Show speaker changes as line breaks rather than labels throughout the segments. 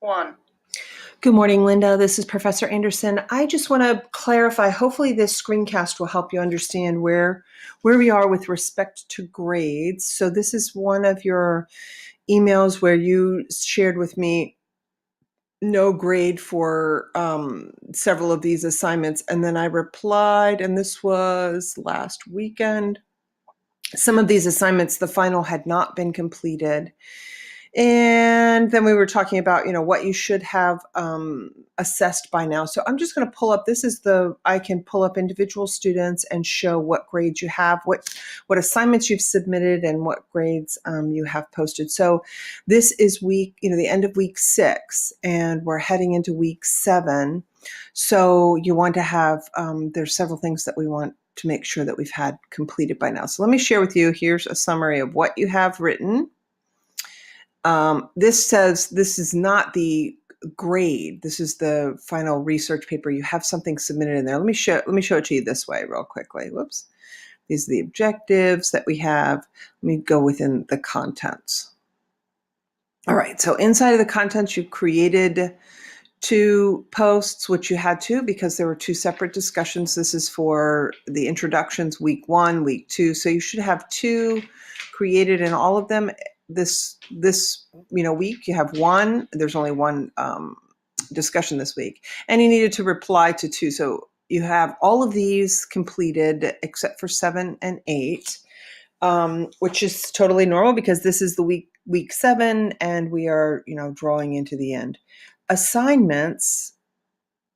one.
Good morning, Linda. This is Professor Anderson. I just want to clarify, hopefully this screencast will help you understand where we are with respect to grades. So this is one of your emails where you shared with me no grade for several of these assignments. And then I replied, and this was last weekend. Some of these assignments, the final had not been completed. And then we were talking about, what you should have assessed by now. So I'm just going to pull up, I can pull up individual students and show what grades you have, what assignments you've submitted and what grades you have posted. So this is the end of week 6, and we're heading into week 7. So you want to have, there's several things that we want to make sure that we've had completed by now. So let me share with you, here's a summary of what you have written. This says this is not the grade. This is the final research paper. You have something submitted in there. Let me show it to you this way real quickly. Whoops. These are the objectives that we have. Let me go within the contents. All right. So inside of the contents, you created 2 posts, which you had to because there were 2 separate discussions. This is for the introductions, week 1, week 2. So you should have 2 created in all of them. This week you have 1. There's only 1 discussion this week, and you needed to reply to 2. So you have all of these completed except for 7 and 8, which is totally normal because this is the week 7, and we are drawing into the end. Assignments.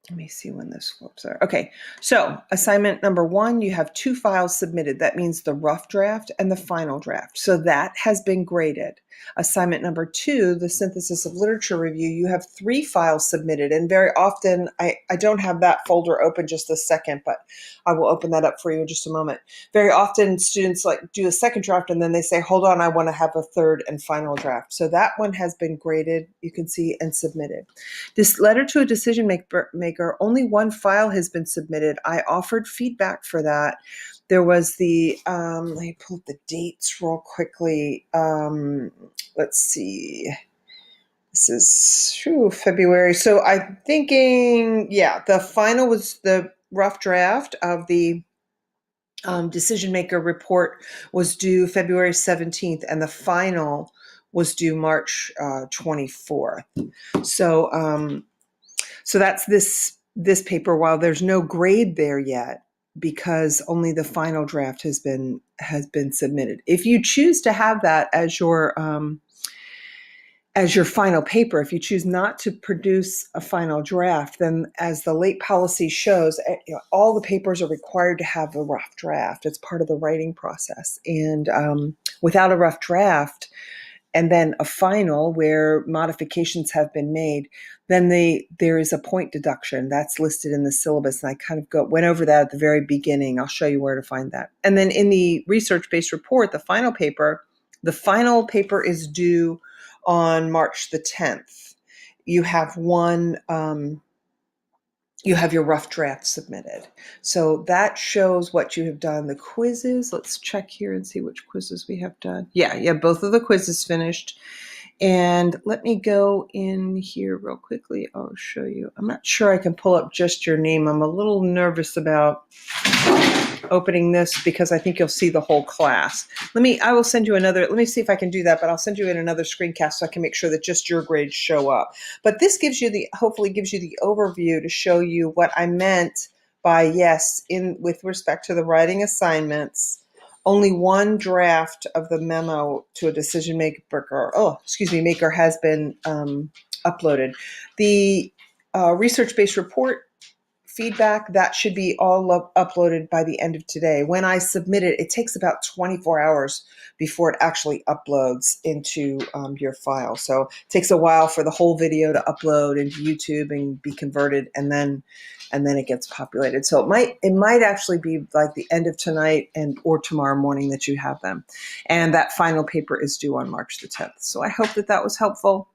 Let me see when this flips are. Okay, so assignment number 1, you have 2 files submitted. That means the rough draft and the final draft. So that has been graded. Assignment number 2, the synthesis of literature review, you have 3 files submitted. And very often, I don't have that folder open just a second, but I will open that up for you in just a moment. Very often students do a second draft and then they say, hold on, I want to have a third and final draft. So that one has been graded, you can see, and submitted. This letter to a decision maker, only 1 file has been submitted. I offered feedback for that. There was let me pull up the dates real quickly. Let's see. This is February. So I'm thinking, the final was the rough draft of the decision maker report was due February 17th, and the final was due March 24th. So that's this paper. While there's no grade there yet, because only the final draft has been submitted. If you choose to have that as your final paper, if you choose not to produce a final draft, then as the late policy shows, all the papers are required to have a rough draft. It's part of the writing process. And without a rough draft, and then a final where modifications have been made, then there is a point deduction that's listed in the syllabus. And I kind of went over that at the very beginning. I'll show you where to find that. And then in the research-based report, the final paper is due on March the 10th. You have you have your rough draft submitted. So that shows what you have done. The quizzes, let's check here and see which quizzes we have done. Yeah, both of the quizzes finished. And let me go in here real quickly. I'll show you. I'm not sure I can pull up just your name. I'm a little nervous about opening this because I think you'll see the whole class. I will send you another, let me see if I can do that, but I'll send you in another screencast so I can make sure that just your grades show up. But this hopefully gives you the overview to show you what I meant by with respect to the writing assignments, only 1 draft of the memo to a decision maker has been uploaded. The research-based report feedback, that should be all uploaded by the end of today. When I submit it, it takes about 24 hours before it actually uploads into your file. So it takes a while for the whole video to upload into YouTube and be converted, and then it gets populated. So it might actually be like the end of tonight or tomorrow morning that you have them. And that final paper is due on March the 10th. So I hope that was helpful.